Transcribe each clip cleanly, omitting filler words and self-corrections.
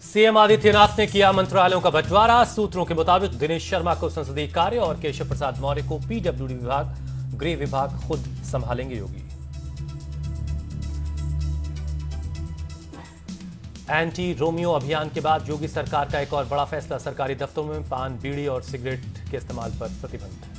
CM Adityanath ने किया मंत्रालयों का बंटवारा। सूत्रों के मुताबिक दिनेश शर्मा को संसदीय कार्य और केशव प्रसाद मौर्य को पीडब्ल्यूडी विभाग, गृह विभाग खुद संभालेंगे योगी। एंटी रोमियो अभियान के बाद योगी सरकार का एक और बड़ा फैसला। सरकारी दफ्तरों में पान, बीड़ी और सिगरेट के इस्तेमाल पर प्रतिबंध।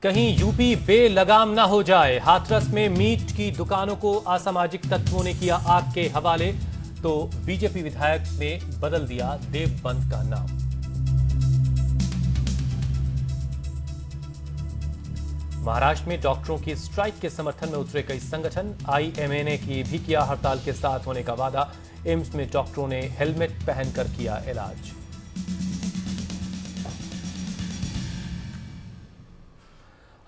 कहीं यूपी बेलगाम ना हो जाए। हाथरस में मीट की दुकानों को असामाजिक तत्वों ने किया आग के हवाले, तो बीजेपी विधायक ने बदल दिया देवबंद का नाम। महाराष्ट्र में डॉक्टरों की स्ट्राइक के समर्थन में उतरे कई संगठन। आईएमए की भी किया हड़ताल के साथ होने का वादा। एम्स में डॉक्टरों ने हेलमेट पहनकर किया इलाज।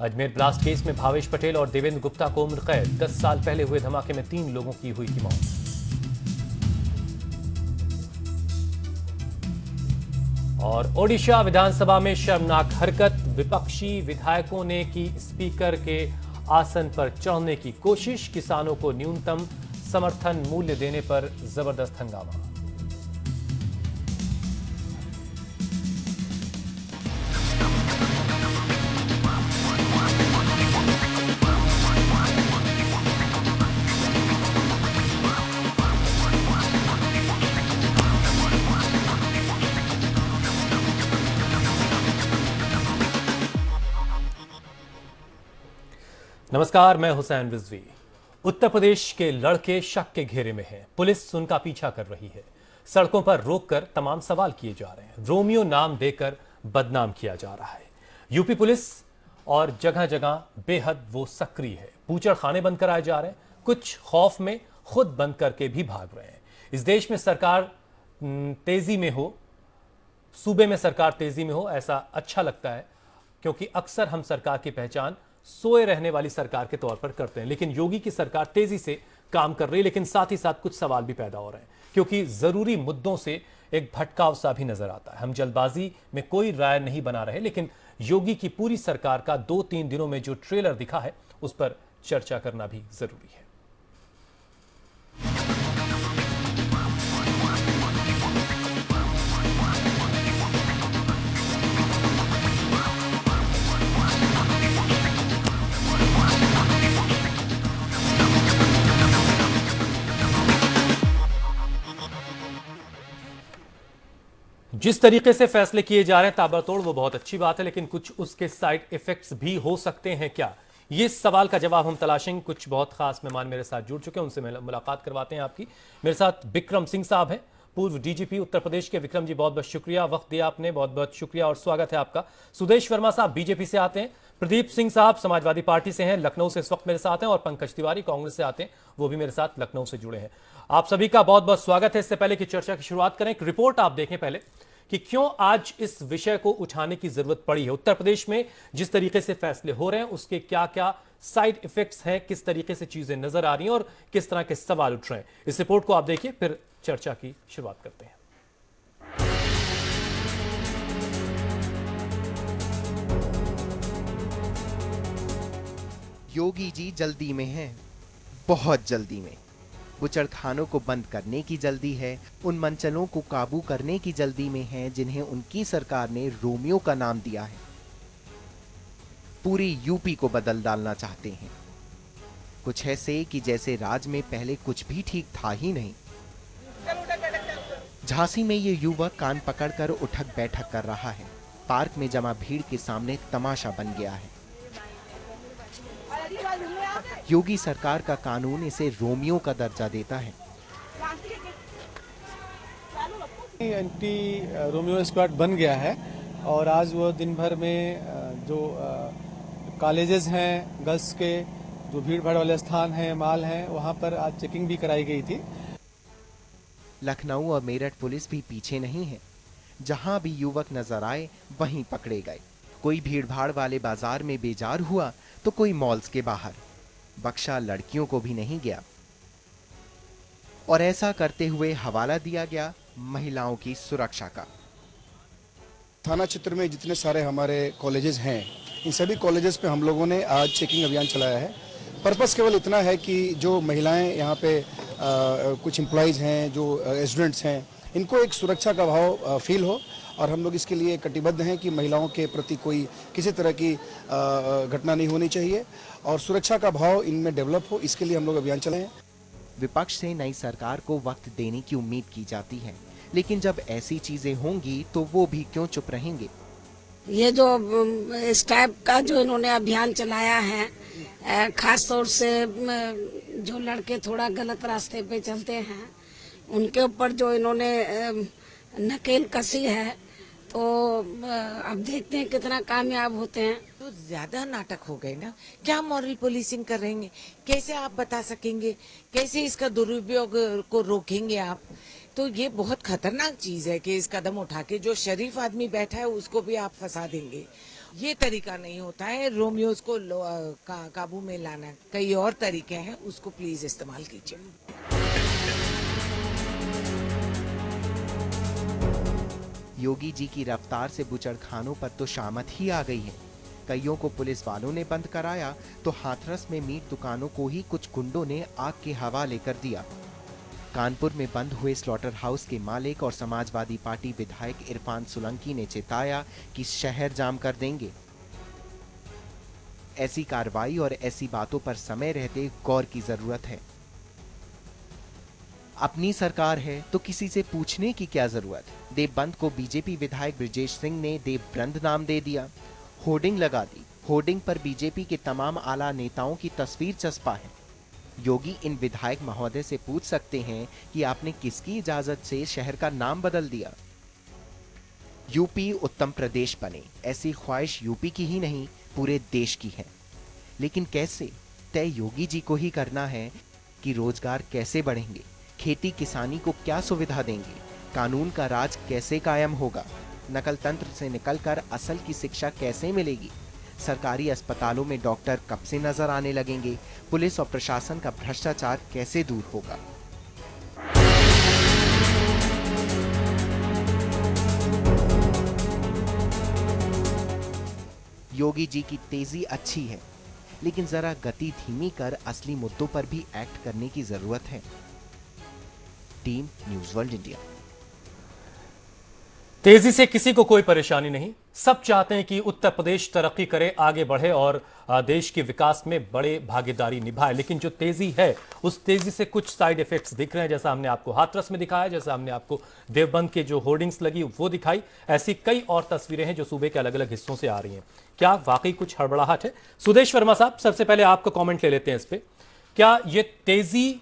अजमेर ब्लास्ट केस में भावेश पटेल और देवेंद्र गुप्ता को उम्र कैद। 10 साल पहले हुए धमाके में 3 लोगों की हुई थी मौत। और ओडिशा विधानसभा में शर्मनाक हरकत। विपक्षी विधायकों ने की स्पीकर के आसन पर चढ़ने की कोशिश। किसानों को न्यूनतम समर्थन मूल्य देने पर जबरदस्त हंगामा। नमस्कार, मैं हुसैन रिजवी। उत्तर प्रदेश के लड़के शक के घेरे में हैं। पुलिस उनका पीछा कर रही है। सड़कों पर रोककर तमाम सवाल किए जा रहे हैं। रोमियो नाम देकर बदनाम किया जा रहा है। यूपी पुलिस और जगह जगह बेहद वो सक्रिय है। बूचड़ खाने बंद कराए जा रहे हैं। कुछ खौफ में खुद बंद करके भी भाग रहे हैं। इस देश में सरकार तेजी में हो, सूबे में सरकार तेजी में हो, ऐसा अच्छा लगता है, क्योंकि अक्सर हम सरकार की पहचान सोए रहने वाली सरकार के तौर पर करते हैं। लेकिन योगी की सरकार तेजी से काम कर रही है, लेकिन साथ ही साथ कुछ सवाल भी पैदा हो रहे हैं, क्योंकि जरूरी मुद्दों से एक भटकाव सा भी नजर आता है। हम जल्दबाजी में कोई राय नहीं बना रहे, लेकिन योगी की पूरी सरकार का 2-3 दिनों में जो ट्रेलर दिखा है, उस पर चर्चा करना भी जरूरी है। जिस तरीके से फैसले किए जा रहे हैं ताबड़तोड़, वो बहुत अच्छी बात है, लेकिन कुछ उसके साइड इफेक्ट्स भी हो सकते हैं क्या? ये सवाल का जवाब हम तलाशेंगे। कुछ बहुत खास मेहमान मेरे साथ जुड़ चुके हैं, उनसे मुलाकात करवाते हैं आपकी। मेरे साथ विक्रम सिंह साहब हैं, पूर्व डीजीपी उत्तर प्रदेश के। विक्रम जी, बहुत बहुत शुक्रिया, वक्त दिया आपने, बहुत बहुत शुक्रिया और स्वागत है आपका। सुदेश वर्मा साहब बीजेपी से आते हैं। प्रदीप सिंह साहब समाजवादी पार्टी से हैं, लखनऊ से इस वक्त मेरे साथ हैं। और पंकज तिवारी कांग्रेस से आते हैं, वो भी मेरे साथ लखनऊ से जुड़े हैं। आप सभी का बहुत बहुत स्वागत है। इससे पहले कि चर्चा की शुरुआत करें, एक रिपोर्ट आप देखें पहले कि क्यों आज इस विषय को उठाने की जरूरत पड़ी है। उत्तर प्रदेश में जिस तरीके से फैसले हो रहे हैं, उसके क्या क्या साइड इफेक्ट्स हैं, किस तरीके से चीजें नजर आ रही हैं और किस तरह के सवाल उठ रहे हैं। इस रिपोर्ट को आप देखिए, फिर चर्चा की शुरुआत करते हैं। योगी जी जल्दी में हैं, बहुत जल्दी में। बुचड़खानों को बंद करने की जल्दी है, उन मंचलों को काबू करने की जल्दी में है जिन्हें उनकी सरकार ने रोमियो का नाम दिया है। पूरी यूपी को बदल डालना चाहते हैं। कुछ ऐसे कि जैसे राज में पहले कुछ भी ठीक था ही नहीं। झांसी में ये युवक कान पकड़कर उठक बैठक कर रहा है। पार्क में जमा भीड़ के सामने तमाशा बन गया है। योगी सरकार का कानून इसे रोमियो का दर्जा देता है। एंटी रोमियो स्क्वाड बन गया है और आज वो दिन भर में जो कॉलेजेस हैं, गर्ल्स के जो भीड़ भाड़ वाले स्थान हैं, माल हैं, वहां पर आज चेकिंग भी कराई गई थी। लखनऊ और मेरठ पुलिस भी पीछे नहीं है। जहां भी युवक नजर आए वहीं पकड़े गए। कोई भीड़ भाड़ वाले बाजार में बेजार हुआ तो कोई मॉल्स के बाहर। बख्शा लड़कियों को भी नहीं गया। और ऐसा करते हुए हवाला दिया गया महिलाओं की सुरक्षा का। थाना क्षेत्र में जितने सारे हमारे कॉलेजेस हैं, इन सभी कॉलेजेस पे हम लोगों ने आज चेकिंग अभियान चलाया है। पर्पस केवल इतना है कि जो महिलाएं यहाँ पे कुछ एम्प्लॉयज़ हैं, जो स्टूडेंट्स हैं, इनको एक सुरक्षा का भाव फील हो, और हम लोग इसके लिए कटिबद्ध हैं कि महिलाओं के प्रति कोई किसी तरह की घटना नहीं होनी चाहिए और सुरक्षा का भाव इनमें डेवलप हो, इसके लिए हम लोग अभियान चलाए हैं। विपक्ष से नई सरकार को वक्त देने की उम्मीद की जाती है, लेकिन जब ऐसी चीजें होंगी तो वो भी क्यों चुप रहेंगे। ये जो इस टाइप का जो इन्होंने अभियान चलाया है, खास तौर से जो लड़के थोड़ा गलत रास्ते पे चलते हैं उनके ऊपर जो इन्होंने नकेल कसी है, तो अब देखते हैं कितना कामयाब होते हैं। तो ज्यादा नाटक हो गए ना, क्या मॉरल पुलिसिंग कर रहेंगे, कैसे आप बता सकेंगे, कैसे इसका दुरुपयोग को रोकेंगे आप। तो ये बहुत खतरनाक चीज है कि इस कदम उठा के जो शरीफ आदमी बैठा है उसको भी आप फंसा देंगे। ये तरीका नहीं होता है रोमियोज को काबू में लाना। कई और तरीके हैं, उसको प्लीज इस्तेमाल कीजिए। योगी जी की रफ्तार से बुचड़खानों पर तो शामत ही आ गई है। कईयों को पुलिस वालों ने बंद कराया तो हाथरस में मीट दुकानों को ही कुछ गुंडों ने आग के हवाले कर दिया। कानपुर में बंद हुए स्लॉटर हाउस के मालिक और समाजवादी पार्टी विधायक इरफान सोलंकी ने चेताया कि शहर जाम कर देंगे। ऐसी कार्रवाई और ऐसी बातों पर समय रहते गौर की जरूरत है। अपनी सरकार है तो किसी से पूछने की क्या जरूरत। देवबंद को बीजेपी विधायक ब्रिजेश सिंह ने देवबंद नाम दे दिया, होर्डिंग लगा दी। होर्डिंग पर बीजेपी के तमाम आला नेताओं की तस्वीर चस्पा है। योगी इन विधायक महोदय से पूछ सकते हैं कि आपने किसकी इजाजत से शहर का नाम बदल दिया। यूपी उत्तम प्रदेश बने, ऐसी ख्वाहिश यूपी की ही नहीं पूरे देश की है। लेकिन कैसे, तय योगी जी को ही करना है कि रोजगार कैसे बढ़ेंगे, खेती किसानी को क्या सुविधा देंगे, कानून का राज कैसे कायम होगा, नकल तंत्र से निकलकर असल की शिक्षा कैसे मिलेगी, सरकारी अस्पतालों में डॉक्टर कब से नजर आने लगेंगे, पुलिस और प्रशासन का भ्रष्टाचार कैसे दूर होगा। योगी जी की तेजी अच्छी है, लेकिन जरा गति धीमी कर असली मुद्दों पर भी एक्ट करने की जरूरत है। Team news world India. तेजी से किसी को कोई परेशानी नहीं, सब चाहते हैं कि उत्तर प्रदेश तरक्की करे, आगे बढ़े और देश के विकास में बड़े भागीदारी निभाए। लेकिन जो तेजी है उस तेजी से कुछ साइड इफेक्ट्स दिख रहे हैं, जैसा हमने आपको हाथरस में दिखाया, जैसा हमने आपको देवबंद के जो होर्डिंग्स लगी वो दिखाई। ऐसी कई और तस्वीरें हैं जो सूबे के अलग अलग हिस्सों से आ रही हैं। क्या वाकई कुछ हड़बड़ाहट है? सुदेश वर्मा साहब, सबसे पहले आपको कॉमेंट ले लेते हैं इस पे। क्या ये तेजी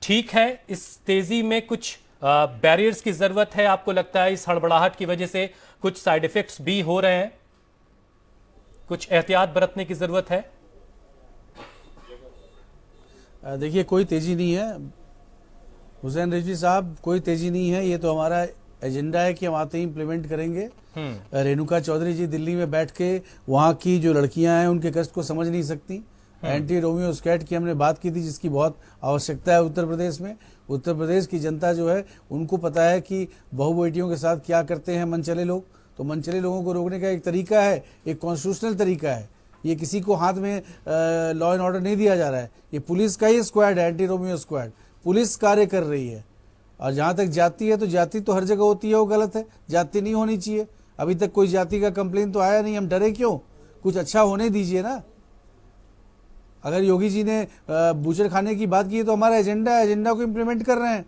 ठीक है? इस तेजी में कुछ बैरियर्स की जरूरत है? आपको लगता है इस हड़बड़ाहट की वजह से कुछ साइड इफेक्ट्स भी हो रहे हैं, कुछ एहतियात बरतने की जरूरत है? देखिए, कोई तेजी नहीं है हुसैन रिजवी साहब, कोई तेजी नहीं है। ये तो हमारा एजेंडा है कि हम आते ही इंप्लीमेंट करेंगे। रेणुका चौधरी जी दिल्ली में बैठ के वहां की जो लड़कियां हैं उनके कष्ट को समझ नहीं सकती। एंटी रोमियो स्क्वाड की हमने बात की थी, जिसकी बहुत आवश्यकता है उत्तर प्रदेश में। उत्तर प्रदेश की जनता जो है उनको पता है कि बहू बेटियों के साथ क्या करते हैं मनचले लोग। तो मनचले लोगों को रोकने का एक तरीका है, एक कॉन्स्टिट्यूशनल तरीका है। ये किसी को हाथ में लॉ एंड ऑर्डर नहीं दिया जा रहा है। ये पुलिस का ही स्क्वाड है, एंटी रोमियो स्क्वाड। पुलिस कार्य कर रही है। और जहाँ तक जाति है, तो जाति तो हर जगह होती है, वो गलत है। जाति नहीं होनी चाहिए। अभी तक कोई जाति का कंप्लेन तो आया नहीं, हम डरे क्यों? कुछ अच्छा होने दीजिए ना। अगर योगी जी ने बूचड़खाने की बात की है तो हमारा एजेंडा है, एजेंडा को इम्प्लीमेंट कर रहे हैं।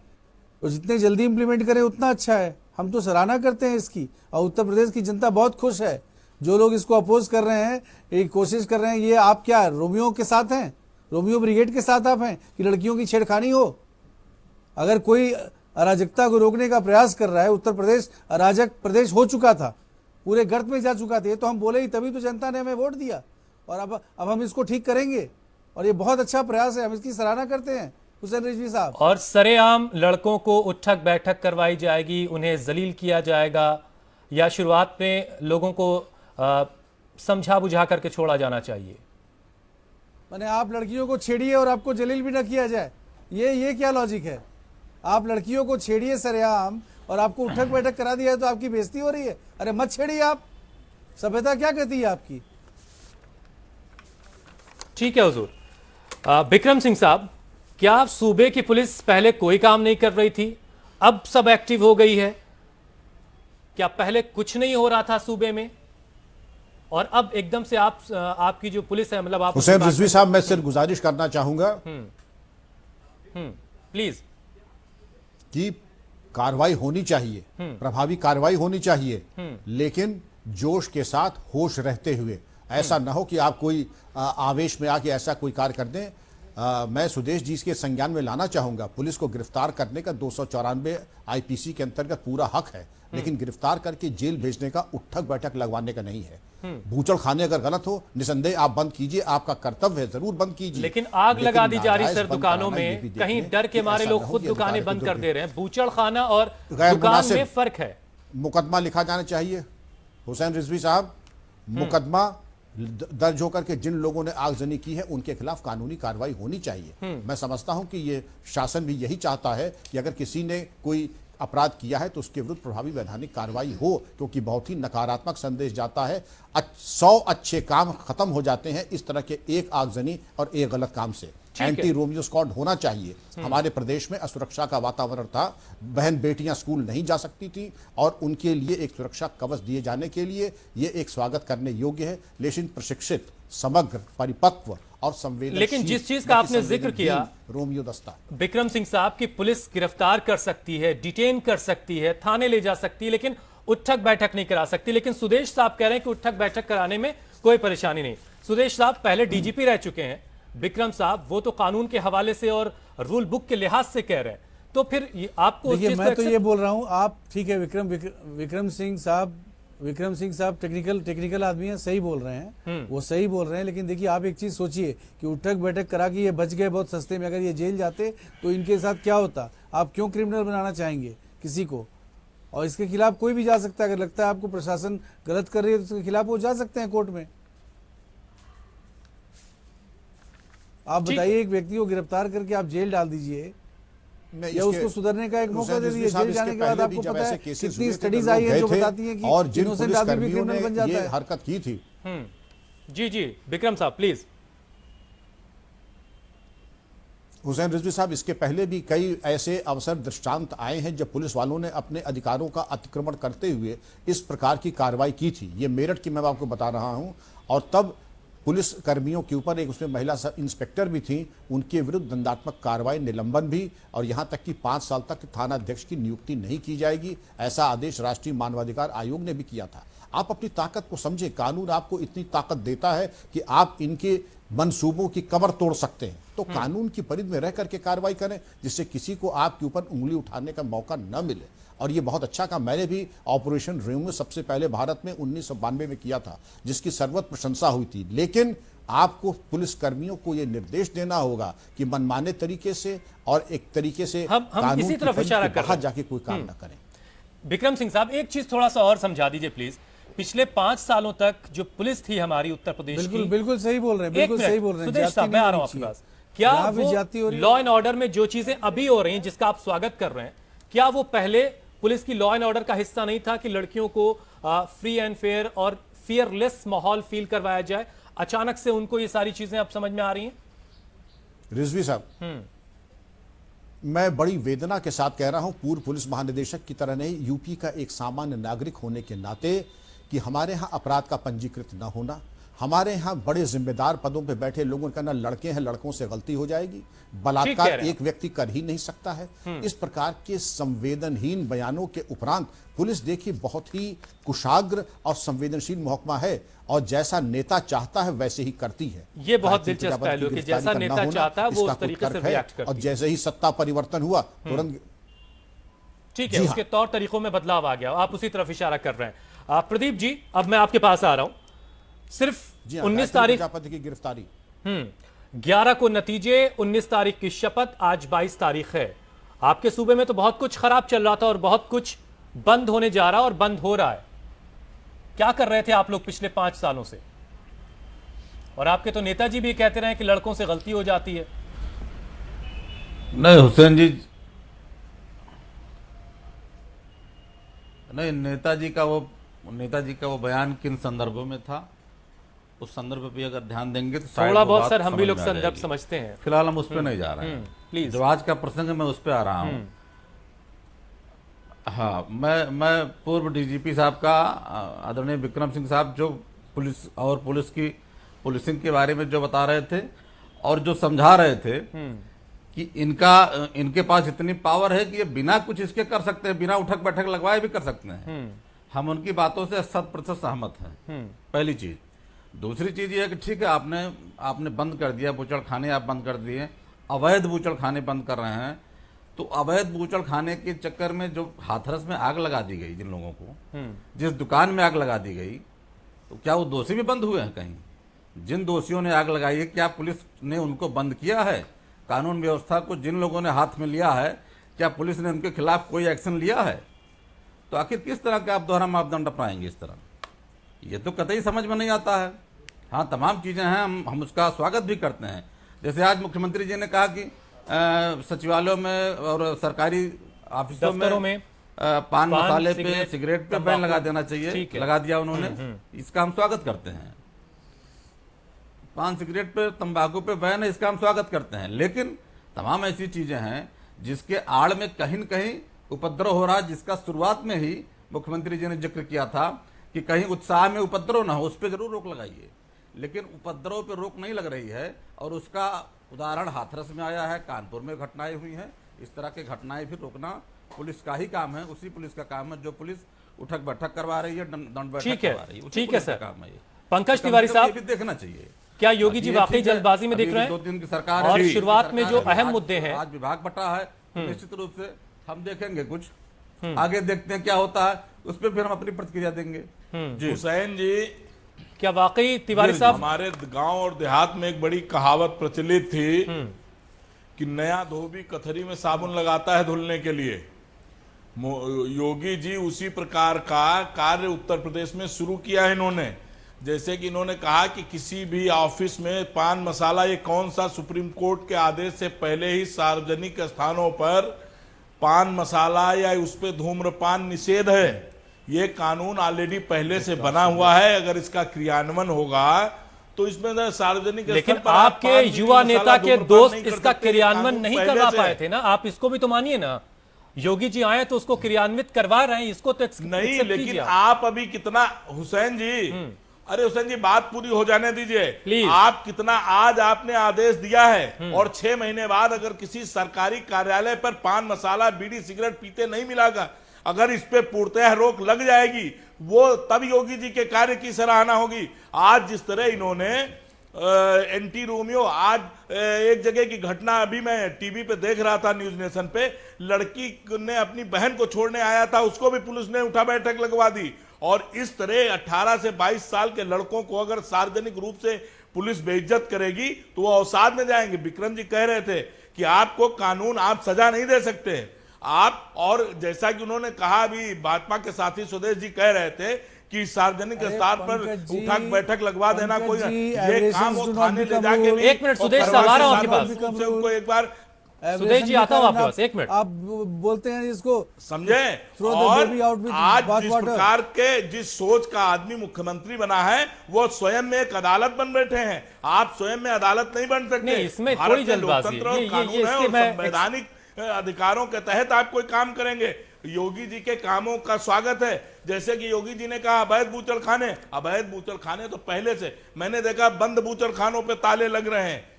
तो जितने जल्दी इम्प्लीमेंट करें उतना अच्छा है। हम तो सराहना करते हैं इसकी, और उत्तर प्रदेश की जनता बहुत खुश है। जो लोग इसको अपोज कर रहे हैं, एक कोशिश कर रहे हैं, ये आप क्या रोमियो के साथ हैं? रोमियो ब्रिगेड के साथ आप हैं कि लड़कियों की छेड़खानी हो? अगर कोई अराजकता को रोकने का प्रयास कर रहा है, उत्तर प्रदेश अराजक प्रदेश हो चुका था, पूरे गर्त में जा चुका था। ये तो हम बोले ही, तभी तो जनता ने हमें वोट दिया। और अब हम इसको ठीक करेंगे, और ये बहुत अच्छा प्रयास है, हम इसकी सराहना करते हैं हुसैन रिजवी साहब। और सरेआम लड़कों को उठक बैठक करवाई जाएगी, उन्हें जलील किया जाएगा, या शुरुआत में लोगों को समझा बुझा करके छोड़ा जाना चाहिए? मैंने आप लड़कियों को छेड़िए और आपको जलील भी न किया जाए, ये क्या लॉजिक है? आप लड़कियों को छेड़िए सरेआम और आपको उठक बैठक करा दिया है तो आपकी बेइज्जती हो रही है। अरे मत छेड़िए आप, सभ्यता क्या कहती है आपकी? ठीक है हुजूर। विक्रम सिंह साहब, क्या सूबे की पुलिस पहले कोई काम नहीं कर रही थी, अब सब एक्टिव हो गई है? क्या पहले कुछ नहीं हो रहा था सूबे में और अब एकदम से आपकी जो पुलिस है, मतलब आप हुसैन रिजवी साहब, मैं सिर्फ गुजारिश करना चाहूंगा प्लीज कि कार्रवाई होनी चाहिए, प्रभावी कार्रवाई होनी चाहिए, लेकिन जोश के साथ होश रहते हुए। ऐसा ना हो कि आप कोई आवेश में आके ऐसा कोई कार्य कर दें। मैं सुदेश जी के संज्ञान में लाना चाहूंगा, पुलिस को गिरफ्तार करने का 294 आईपीसी के अंतर्गत पूरा हक है, लेकिन गिरफ्तार करके जेल भेजने का उठक बैठक लगवाने का नहीं है। बूचड़ खाने अगर गलत हो, निसंदेह आप बंद कीजिए, आपका कर्तव्य है, जरूर बंद कीजिए। लेकिन आग लगा दी जा रही सर दुकानों में, कहीं डर के मारे लोग खुद दुकानें बंद कर दे रहे हैं। बूचड़ खाना और दुकान में फर्क है। मुकदमा लिखा जाना चाहिए हुसैन रिजवी साहब, मुकदमा दर्ज होकर के जिन लोगों ने आगजनी की है उनके खिलाफ कानूनी कार्रवाई होनी चाहिए। मैं समझता हूं कि ये शासन भी यही चाहता है कि अगर किसी ने कोई अपराध किया है तो उसके विरुद्ध प्रभावी वैधानिक कार्रवाई हो, क्योंकि बहुत ही नकारात्मक संदेश जाता है। 100 अच्छे काम खत्म हो जाते हैं इस तरह के एक आगजनी और एक गलत काम से। एंटी रोमियो स्क्वाड होना चाहिए। हमारे प्रदेश में असुरक्षा का वातावरण था, बहन बेटियां स्कूल नहीं जा सकती थी और उनके लिए एक सुरक्षा कवच दिए जाने के लिए ये एक स्वागत करने योग्य है, लेकिन प्रशिक्षित, समग्र, परिपक्व और संवेदनशील। लेकिन जिस चीज का आपने जिक्र किया रोमियो दस्ता, विक्रम सिंह साहब, की पुलिस गिरफ्तार कर सकती है, डिटेन कर सकती है, थाने ले जा सकती है, लेकिन उठक बैठक नहीं करा सकती। लेकिन सुदेश साहब कह रहे हैं कि उठक बैठक कराने में कोई परेशानी नहीं। सुदेश साहब पहले डीजीपी रह चुके हैं, विक्रम साहब वो तो कानून के हवाले से और रूल बुक के लिहाज से कह रहे हैं, तो फिर आपको देखिए, मैं तो ये बोल रहा हूं, आप ठीक है, विक्रम सिंह साहब टेक्निकल आदमी हैं, सही बोल रहे हैं, वो सही बोल रहे हैं। लेकिन देखिए, आप एक चीज सोचिए कि उठक बैठक करा के ये बच गए बहुत सस्ते में, अगर ये जेल जाते तो इनके साथ क्या होता? आप क्यों क्रिमिनल बनाना चाहेंगे किसी को? और इसके खिलाफ कोई भी जा सकता है। अगर लगता है आपको प्रशासन गलत कर रही है तो उसके खिलाफ वो जा सकते हैं कोर्ट में। आप बताइए, एक व्यक्ति को गिरफ्तार करके आप जेल डाल दीजिए या उसको सुधरने का एक मौका दे दीजिए। जेल जाने के बाद आपको पता है कितनी स्टडीज आई हैं जो बताती हैं कि और जिन इनोसेंट आदमी भी क्रिमिनल बन जाता है। हरकत की थी। जी विक्रम साहब प्लीज। हुसैन रिजवी साहब, इसके पहले भी कई ऐसे अवसर दृष्टांत आए हैं जब पुलिस वालों ने अपने अधिकारों का अतिक्रमण करते हुए इस प्रकार की कार्रवाई की थी। ये मेरठ की मैं आपको बता रहा हूं, और तब पुलिस कर्मियों के ऊपर एक उसमें महिला सब इंस्पेक्टर भी थी, उनके विरुद्ध दंडात्मक कार्रवाई, निलंबन भी, और यहां तक कि 5 साल तक थाना अध्यक्ष की नियुक्ति नहीं की जाएगी, ऐसा आदेश राष्ट्रीय मानवाधिकार आयोग ने भी किया था। आप अपनी ताकत को समझे, कानून आपको इतनी ताकत देता है कि आप इनके मंसूबों की कमर तोड़ सकते हैं, तो कानून की परिधि में रह करके कार्रवाई करें जिससे किसी को आपके ऊपर उंगली उठाने का मौका न मिले। और ये बहुत अच्छा काम मैंने भी ऑपरेशन रोमियो सबसे पहले भारत में 1992 में किया था, जिसकी सर्वत्र प्रशंसा हुई थी। लेकिन आपको पुलिस कर्मियों को ये निर्देश देना होगा कि मनमाने तरीके से और एक तरीके से हम इसी तरफ इशारा कर रहे हैं, जाके कोई काम ना करें। विक्रम सिंह साहब, एक चीज थोड़ा सा और समझा दीजिए प्लीज। पिछले 5 सालों तक जो पुलिस थी हमारी उत्तर प्रदेश की, बिल्कुल सही बोल रहे हैं, बिल्कुल सही बोल रहे हैं। सुदेश साहब, मैं आ रहा हूं आपके पास। क्या वो लॉ एंड ऑर्डर में जो चीजें अभी हो रही हैं जिसका आप स्वागत कर रहे हैं, क्या वो पहले पुलिस की लॉ एंड ऑर्डर का हिस्सा नहीं था कि लड़कियों को फ्री एंड फेयर और फियरलेस माहौल फील करवाया जाए? अचानक से उनको ये सारी चीजें अब समझ में आ रही हैं? रिजवी साहब, मैं बड़ी वेदना के साथ कह रहा हूं, पूर्व पुलिस महानिदेशक की तरह नहीं, यूपी का एक सामान्य नागरिक होने के नाते, कि हमारे यहां अपराध का पंजीकृत न होना, हमारे यहां बड़े जिम्मेदार पदों पे बैठे लोगों का ना लड़के हैं, लड़कों से गलती हो जाएगी, बलात्कार एक व्यक्ति कर ही नहीं सकता है। इस प्रकार के संवेदनहीन बयानों के उपरांत पुलिस देखिए बहुत ही कुशाग्र और संवेदनशील महकमा है, और जैसा नेता चाहता है वैसे ही करती है। ये बहुत दिलचस्प पहलू कि जैसा नेता चाहता है वो उस तरीके से रिएक्ट करती है, और जैसे ही सत्ता परिवर्तन हुआ तुरंत ठीक है, उसके तौर तरीकों में बदलाव आ गया। आप उसी तरफ इशारा कर रहे हैं। प्रदीप जी, अब मैं आपके पास आ रहा हूं। सिर्फ 19 तारीख की गिरफ्तारी, 11 को नतीजे, 19 तारीख की शपथ, आज 22 तारीख है। आपके सूबे में तो बहुत कुछ खराब चल रहा था और बहुत कुछ बंद होने जा रहा और बंद हो रहा है। क्या कर रहे थे आप लोग पिछले 5 सालों से? और आपके तो नेताजी भी कहते रहे कि लड़कों से गलती हो जाती है। नहीं हुसैन जी, नहीं, नेताजी का वो बयान किन संदर्भों में था? उस संदर्भ पे अगर ध्यान देंगे तो शायद थोड़ा वो बहुत बात सर हम भी समझ लोग में आ संदर्भ जाएगी। समझते हैं। फिलहाल हम उस पर नहीं जा रहे हैं, प्लीज। जो आज का प्रसंग है मैं उस पर आ रहा हूँ। हाँ, मैं पूर्व डीजीपी साहब का आदरणीय विक्रम सिंह साहब जो पुलिस और पुलिस की पुलिसिंग के बारे में जो बता रहे थे और जो समझा रहे थे कि इनके पास इतनी पावर है कि ये बिना कुछ इसके कर सकते हैं, बिना उठक बैठक लगवाए भी कर सकते हैं। हम उनकी बातों से 100% सहमत हैं। पहली चीज। दूसरी चीज ये है कि ठीक है, आपने बंद कर दिया, बूचड़ खाने आप बंद कर दिए, अवैध बूचड़ खाने बंद कर रहे हैं। तो अवैध बूचड़ खाने के चक्कर में जो हाथरस में आग लगा दी गई, जिन लोगों को, जिस दुकान में आग लगा दी गई, तो क्या वो दोषी भी बंद हुए हैं कहीं? जिन दोषियों ने आग लगाई है, क्या पुलिस ने उनको बंद किया है? कानून व्यवस्था को जिन लोगों ने हाथ में लिया है, क्या पुलिस ने उनके खिलाफ कोई एक्शन लिया है? तो आखिर किस तरह का आप दोहरा मापदंड अपनाएंगे इस तरह? ये तो कतई समझ में नहीं आता है। हाँ, तमाम चीजें हैं, हम उसका स्वागत भी करते हैं। जैसे आज मुख्यमंत्री जी ने कहा कि सचिवालयों में और सरकारी ऑफिसों में पान मसाले पे, सिगरेट पे बैन लगा देना चाहिए, लगा दिया उन्होंने। इसका हम स्वागत करते हैं। पान सिगरेट पे, तंबाकू पे बैन है, इसका हम स्वागत करते हैं। लेकिन तमाम ऐसी चीजें हैं जिसके आड़ में कहीं न कहीं उपद्रव हो रहा है, जिसका शुरुआत में ही मुख्यमंत्री जी ने जिक्र किया था कि कहीं उत्साह में उपद्रव ना हो, उस पर जरूर रोक लगाइए। लेकिन उपद्रव पे रोक नहीं लग रही है और उसका उदाहरण हाथरस में आया है, कानपुर में घटनाएं हुई हैं। इस तरह की घटनाएं फिर रोकना पुलिस का ही काम है, उसी पुलिस का काम है जो पुलिस उठक बैठक करवा रही है, दंड बैठक करवा रही है। ठीक है सर, काम है ये। पंकज तिवारी साहब, भी देखना चाहिए। क्या योगी जी वाकई जल्दबाजी में देख रहे हैं? 2 दिन की सरकार और है, शुरुआत में जो अहम मुद्दे हैं, आज विभाग बटा है, निश्चित रूप से हम देखेंगे कुछ, आगे देखते हैं क्या होता है, उस पर फिर हम अपनी प्रतिक्रिया देंगे। हुसैन जी, क्या वाकई तिवारी साहब, हमारे गांव और देहात में एक बड़ी कहावत प्रचलित थी कि नया धोबी कथरी में साबुन लगाता है धुलने के लिए। योगी जी उसी प्रकार का कार्य उत्तर प्रदेश में शुरू किया है इन्होंने। जैसे कि इन्होंने कहा कि किसी भी ऑफिस में पान मसाला, ये कौन सा सुप्रीम कोर्ट के आदेश से पहले ही सार्वजनिक स्थानों पर पान मसाला या उस पर धूम्रपान निषेध है। ये कानून ऑलरेडी पहले से बना हुआ है। अगर इसका क्रियान्वयन होगा तो इसमें सार्वजनिक, लेकिन आपके युवा नेता के दोस्त इसका क्रियान्वयन नहीं करवा पाए थे ना, आप इसको भी तो मानिए ना। योगी जी आए तो उसको क्रियान्वित करवा रहे हैं, इसको तो नहीं। लेकिन आप अभी कितना, हुसैन जी, अरे हुसैन जी बात पूरी हो जाने दीजिए। आप कितना, आज आपने आदेश दिया है और 6 महीने बाद अगर किसी सरकारी कार्यालय पर पान मसाला, बीड़ी, सिगरेट पीते नहीं मिलेगा, अगर इस पे पूर्णतः रोक लग जाएगी, वो तब योगी जी के कार्य की सराहना होगी। आज जिस तरह इन्होंने एंटी रोमियो, आज एक जगह की घटना अभी मैं टीवी पे देख रहा था, न्यूज नेशन पे, लड़की ने अपनी बहन को छोड़ने आया था, उसको भी पुलिस ने उठा बैठक लगवा दी। और इस तरह 18 से 22 साल के लड़कों को अगर सार्वजनिक रूप से पुलिस बेइज्जत करेगी तो वो अवसाद में जाएंगे। विक्रम जी कह रहे थे कि आपको कानून, आप सजा नहीं दे सकते आप। और जैसा कि उन्होंने कहा, अभी भाजपा के साथी सुदेश जी कह रहे थे कि सार्वजनिक स्थान पर उठक बैठक लगवा देना कोई, ये काम वो थाने ले जाके नहीं। 1 मिनट सुदेश साहब, आ रहा हूं आपके पास। उनको एक बार, सुदेश जी आता हूं आपके पास, 1 मिनट। आप बोलते हैं इसको, समझे? और आज जिस प्रकार के, जिस सोच का आदमी मुख्यमंत्री बना है, वो स्वयं में एक अदालत बन बैठे हैं। आप स्वयं में अदालत नहीं बन सकते। नहीं, इसमें थोड़ी जल्दबाजी है। संवैधानिक अधिकारों के तहत आप कोई काम करेंगे। योगी जी के कामों का स्वागत है। जैसे कि योगी जी ने कहा अवैध बूचड़ खाने, अवैध बूचड़ खाने तो पहले से मैंने देखा, बंद बूचड़ खानों पे ताले लग रहे हैं।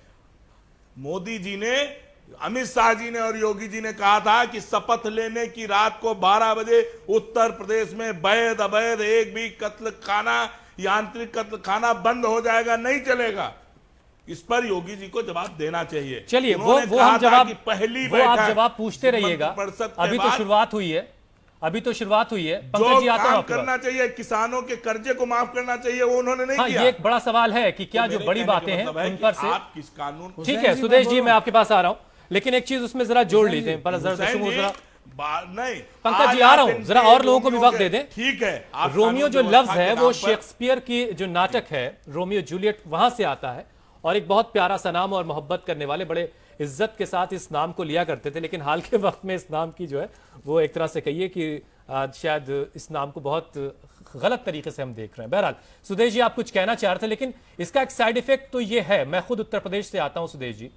मोदी जी ने, अमित शाह जी ने और योगी जी ने कहा था कि शपथ लेने की रात को 12 बजे उत्तर प्रदेश में वैध अवैध एक भी कत्ल खाना, यांत्रिक कत्ल खाना बंद हो जाएगा, नहीं चलेगा। इस पर योगी जी को जवाब देना चाहिए। चलिए, वो हम जवाब, पहली वो आप जवाब पूछते रहिएगा। अभी तो शुरुआत हुई है, अभी तो शुरुआत हुई है। पंकज जी, आता हूं आपके पास। करना चाहिए, किसानों के कर्जे को माफ करना चाहिए, वो उन्होंने नहीं किया। ये एक बड़ा सवाल है कि क्या जो बड़ी बातें हैं उन पर से आप किस कानून, ठीक है सुदेश जी, मैं आपके पास आ रहा हूं, लेकिन एक चीज उसमें जरा जोड़ लीजिए। नहीं, पंकज जी आ रहा हूं, जरा और लोगों को भी वक्त दे दें। ठीक है। रोमियो जो लफ्ज है वो शेक्सपियर की जो नाटक है रोमियो जूलियट, वहां से आता है और एक बहुत प्यारा सा नाम, और मोहब्बत करने वाले बड़े इज्जत के साथ इस नाम को लिया करते थे। लेकिन हाल के वक्त में इस नाम की जो है वो एक तरह से कहिए कि आज शायद इस नाम को बहुत गलत तरीके से हम देख रहे हैं। बहरहाल सुदेश जी, आप कुछ कहना चाह रहे थे, लेकिन इसका एक साइड इफेक्ट तो ये है, मैं खुद उत्तर प्रदेश से आता हूं सुदेश जी,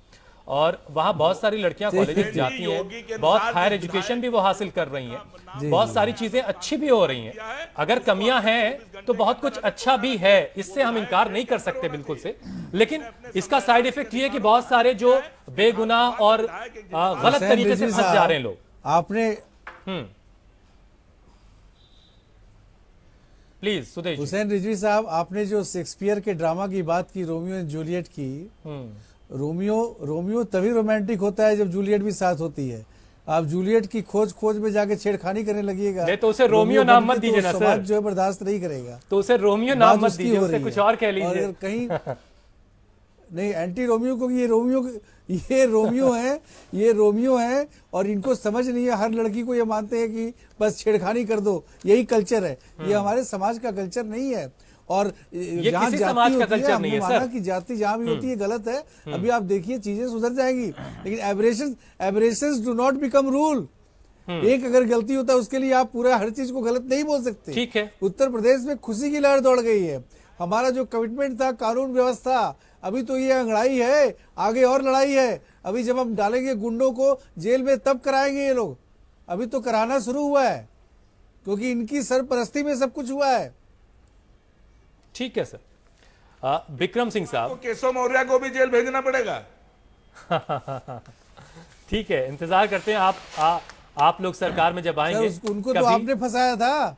और वहां बहुत सारी लड़कियां कॉलेजेस जाती हैं, बहुत हायर एजुकेशन भी वो हासिल कर रही हैं, बहुत सारी चीजें अच्छी भी हो रही हैं। अगर कमियां हैं तो बहुत कुछ अच्छा भी है, इससे हम इनकार नहीं कर सकते बिल्कुल से, लेकिन इसका साइड इफेक्ट ये है कि बहुत सारे जो बेगुनाह और गलत तरीके से फंस जा रहे हैं लोग। आपने प्लीज सुदेश हुसैन रिजवी साहब, आपने जो शेक्सपियर के ड्रामा की बात की, रोमियो एंड जूलियट की, रोमियो तभी रोमांटिक होता है जब जूलियट भी साथ होती है। आप जूलियट की खोज में जाके छेड़खानी करने लगिएगा, नहीं तो उसे रोमियो नाम मत दीजिए ना सर, समाज जो है बर्दाश्त नहीं करेगा। तो उसे रोमियो नाम मत दीजिए, उसे कुछ और कह लीजिए। और कहीं नहीं, एंटी रोमियो को ये रोमियो है और इनको समझ नहीं है। हर लड़की को ये मानते हैं कि बस छेड़खानी कर दो, यही कल्चर है। ये हमारे समाज का कल्चर नहीं है। और ये किसी समाज का कल्चर नहीं है सर। कि जाति जहां भी होती है गलत है। अभी आप देखिए चीजें सुधर जाएंगी, लेकिन aberrations do not become rule. एक अगर गलती होता है उसके लिए आप पूरा हर चीज को गलत नहीं बोल सकते। ठीक है, उत्तर प्रदेश में खुशी की लहर दौड़ गई है। हमारा जो कमिटमेंट था कानून व्यवस्था, अभी तो ये अंगड़ाई है, आगे और लड़ाई है। अभी जब हम डालेंगे गुंडों को जेल में तब कराएंगे ये लोग। अभी तो कराना शुरू हुआ है, क्योंकि इनकी सरपरस्ती में सब कुछ हुआ है। ठीक है सर। विक्रम सिंह साहब, केशव मौर्य को भी जेल भेजना पड़ेगा। ठीक है, इंतजार करते हैं आप लोग सरकार में जब आएंगे। उनको तो आपने फंसाया था।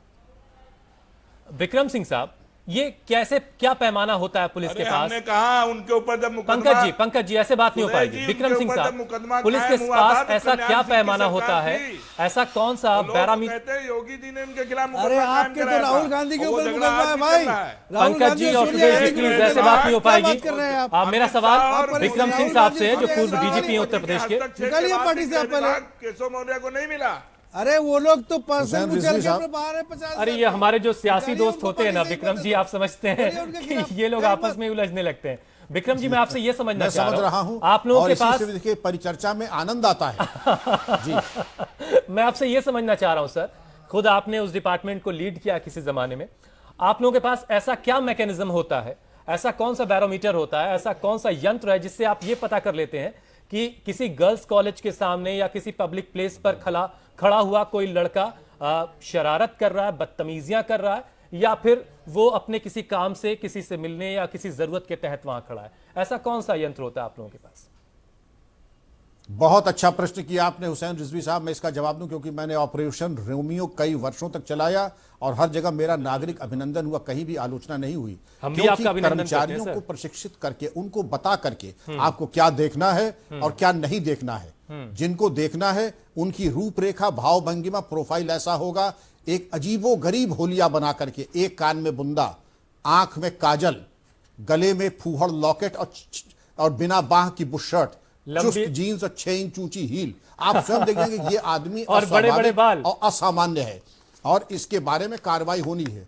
विक्रम सिंह साहब, ये कैसे, क्या पैमाना होता है पुलिस के पास? हमने कहा उनके ऊपर जब मुकदमा, पंकज जी ऐसे बात नहीं हो पाएगी। विक्रम सिंह साहब, पुलिस के पास ऐसा क्या पैमाना होता है, ऐसा कौन सा पैरामीटर? योगी जी ने उनके खिलाफ, अरे आपके तो राहुल गांधी के ऊपर मुकदमा है भाई। पंकज जी और सुदेश जी, प्लीज ऐसे बात नहीं हो पाएगी। मेरा सवाल विक्रम सिंह साहब से है, जो पूर्व डीजीपी हैं उत्तर प्रदेश के। पार्टी से केशव मौर्य को नहीं मिला। अरे वो लोग तो पर्सन उछल के बाहर है 50। अरे ये हमारे जो सियासी दोस्त होते हैं ना विक्रम जी, आप समझते हैं कि ये लोग आपस में उलझने लगते हैं। विक्रम जी, मैं आपसे ये समझ रहा हूं, आप लोगों के पास देखिए परिचर्चा में आनंद आता है। जी मैं आपसे ये समझना चाह रहा हूं सर, खुद आपने उस डिपार्टमेंट को लीड किया किसी जमाने में, आप लोगों के पास ऐसा क्या मैकेनिज्म होता है, ऐसा कौन सा बैरोमीटर होता है, ऐसा कौन सा यंत्र है जिससे आप ये पता कर लेते हैं कि किसी गर्ल्स कॉलेज के सामने या किसी पब्लिक प्लेस पर खड़ा हुआ कोई लड़का शरारत कर रहा है, बदतमीजियां कर रहा है, या फिर वो अपने किसी काम से किसी से मिलने या किसी जरूरत के तहत वहां खड़ा है? ऐसा कौन सा यंत्र होता है आप लोगों के पास? बहुत अच्छा प्रश्न किया आपने हुसैन रिजवी साहब। मैं इसका जवाब दूं, क्योंकि मैंने ऑपरेशन रोमियो कई वर्षों तक चलाया और हर जगह मेरा नागरिक अभिनंदन हुआ, कहीं भी आलोचना नहीं हुई। हम भी आपका अभिनंदन कर्मचारियों को प्रशिक्षित करके, उनको बता करके आपको क्या देखना है और क्या नहीं देखना है। जिनको देखना है उनकी रूपरेखा, भाव भंगिमा, प्रोफाइल ऐसा होगा, एक अजीबो गरीब होलिया बना करके, एक कान में बुंदा, आंख में काजल, गले में फूहड़ लॉकेट और बिना बाह की बुशर्ट, चुस्त जीन्स और 6 इंच ऊंची हील। आप स्वयं देखेंगे ये आदमी और बड़े बड़े बाल और असामान्य है और इसके बारे में कार्रवाई होनी है।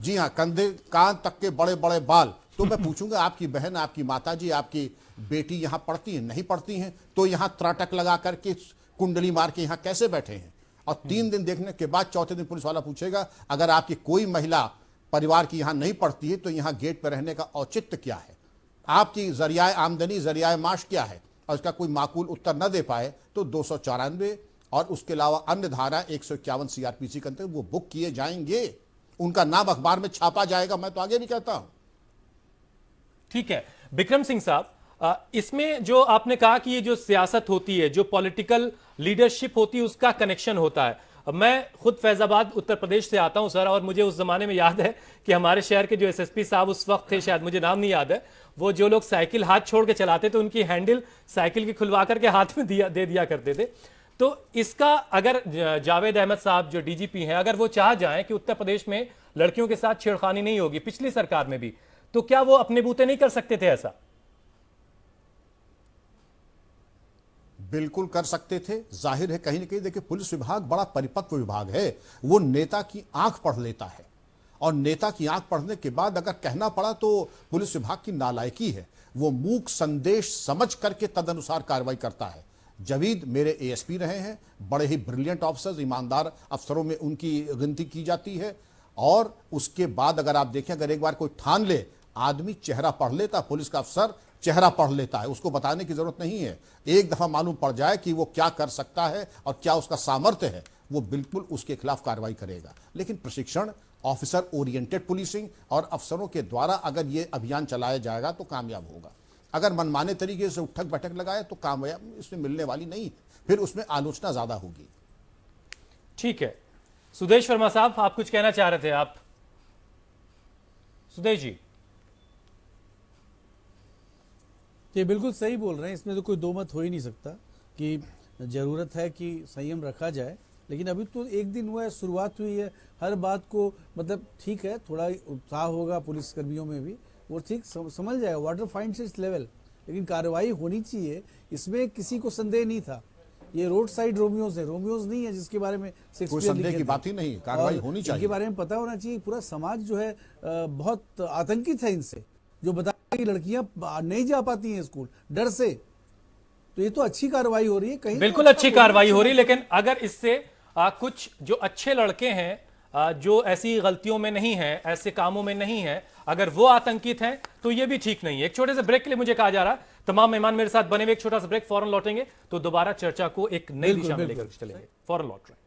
जी हाँ, कंधे कान तक के बड़े बड़े बाल। तो मैं पूछूंगा, आपकी बहन, आपकी माताजी, आपकी बेटी यहां पढ़ती हैं? नहीं पढ़ती हैं, तो यहां त्राटक लगा करके कुंडली मार के यहां कैसे बैठे हैं? और 3 दिन देखने के बाद चौथे दिन पुलिस वाला पूछेगा, अगर आपकी कोई महिला परिवार की यहां नहीं पढ़ती है तो यहां गेट पर रहने का औचित्य क्या है? आपकी जरिया आमदनी, जरिया माश क्या है? और उसका कोई माकूल उत्तर न दे पाए तो 294 और उसके अलावा अन्य धारा 151 सीआरपीसी के अंतर्गत वो बुक किए जाएंगे, उनका नाम अखबार में छापा जाएगा। मैं तो आगे भी कहता हूं। ठीक है विक्रम सिंह साहब, इसमें जो आपने कहा कि ये जो सियासत होती है, जो पॉलिटिकल लीडरशिप होती है, उसका कनेक्शन होता है। मैं खुद फैजाबाद उत्तर प्रदेश से आता हूं सर, और मुझे उस जमाने में याद है कि हमारे शहर के जो एसएसपी साहब उस वक्त थे, शायद मुझे नाम नहीं याद है, वो जो लोग साइकिल हाथ छोड़ के चलाते थे उनकी हैंडल साइकिल की खुलवा करके हाथ में दे दिया करते थे। तो इसका अगर जावेद अहमद साहब जो डीजीपी हैं, अगर वो चाह जाएं कि उत्तर प्रदेश में लड़कियों के साथ छेड़खानी नहीं होगी, पिछली सरकार में भी, तो क्या वो अपने बूते नहीं कर सकते थे ऐसा? बिल्कुल कर सकते थे। जाहिर है कहीं ना कहीं देखिए, पुलिस विभाग बड़ा परिपक्व विभाग है, वो नेता की आंख पढ़ लेता है और नेता की आंख पढ़ने के बाद अगर कहना पड़ा तो पुलिस विभाग की नालायकी है, वो मूक संदेश समझ करके तदनुसार कार्रवाई करता है। जावेद मेरे एएसपी रहे हैं, बड़े ही ब्रिलियंट ऑफिसर्स, ईमानदार अफसरों में उनकी गिनती की जाती है। और उसके बाद अगर आप देखें, अगर एक बार कोई ठान ले, आदमी चेहरा पढ़ लेता, पुलिस का अफसर चेहरा पढ़ लेता है, उसको बताने की जरूरत नहीं है। एक दफा मालूम पड़ जाए कि वो क्या कर सकता है और क्या उसका सामर्थ्य है, वो बिल्कुल उसके खिलाफ कार्रवाई करेगा। लेकिन प्रशिक्षण, ऑफिसर ओरिएंटेड पुलिसिंग और अफसरों के द्वारा अगर ये अभियान चलाया जाएगा तो कामयाब होगा। अगर मनमाने तरीके से उठक बैठक लगाए तो कामयाब इसमें मिलने वाली नहीं, फिर उसमें आलोचना ज्यादा होगी। ठीक है, सुदेश वर्मा साहब, आप कुछ कहना चाह रहे थे। आप सुदेश जी। ये बिल्कुल सही बोल रहे हैं, इसमें तो कोई दो मत हो ही नहीं सकता कि जरूरत है कि संयम रखा जाए। लेकिन अभी तो एक दिन हुआ है, शुरुआत हुई है, हर बात को मतलब ठीक है, थोड़ा उत्साह होगा पुलिस कर्मियों में भी, वो ठीक समझ जाएगा, वाटर फाइंड्स इट्स लेवल, लेकिन कार्रवाई होनी चाहिए, इसमें किसी को संदेह नहीं था। ये रोड साइड रोमियोज है, रोमियोज नहीं है जिसके बारे में कोई संदेह की बात ही नहीं, कार्रवाई होनी चाहिए। इनके बारे में पता होना चाहिए। पूरा समाज जो है बहुत आतंकित है इनसे, जो बता कि लड़कियां नहीं जा पाती हैं स्कूल डर से। तो ये तो अच्छी कार्रवाई हो रही है, कहीं बिल्कुल अच्छी कार्रवाई हो रही है। लेकिन अगर इससे कुछ जो अच्छे लड़के हैं जो ऐसी गलतियों में नहीं है, ऐसे कामों में नहीं है, अगर वो आतंकित हैं तो ये भी ठीक नहीं है। एक छोटे से ब्रेक के लिए मुझे कहा जा रहा है, तमाम मेहमान मेरे साथ बने हुए, एक छोटा सा ब्रेक, फौरन लौटेंगे तो दोबारा चर्चा को एक नई दिशा में लेकर चलेंगे। फौरन लौट रहे हैं।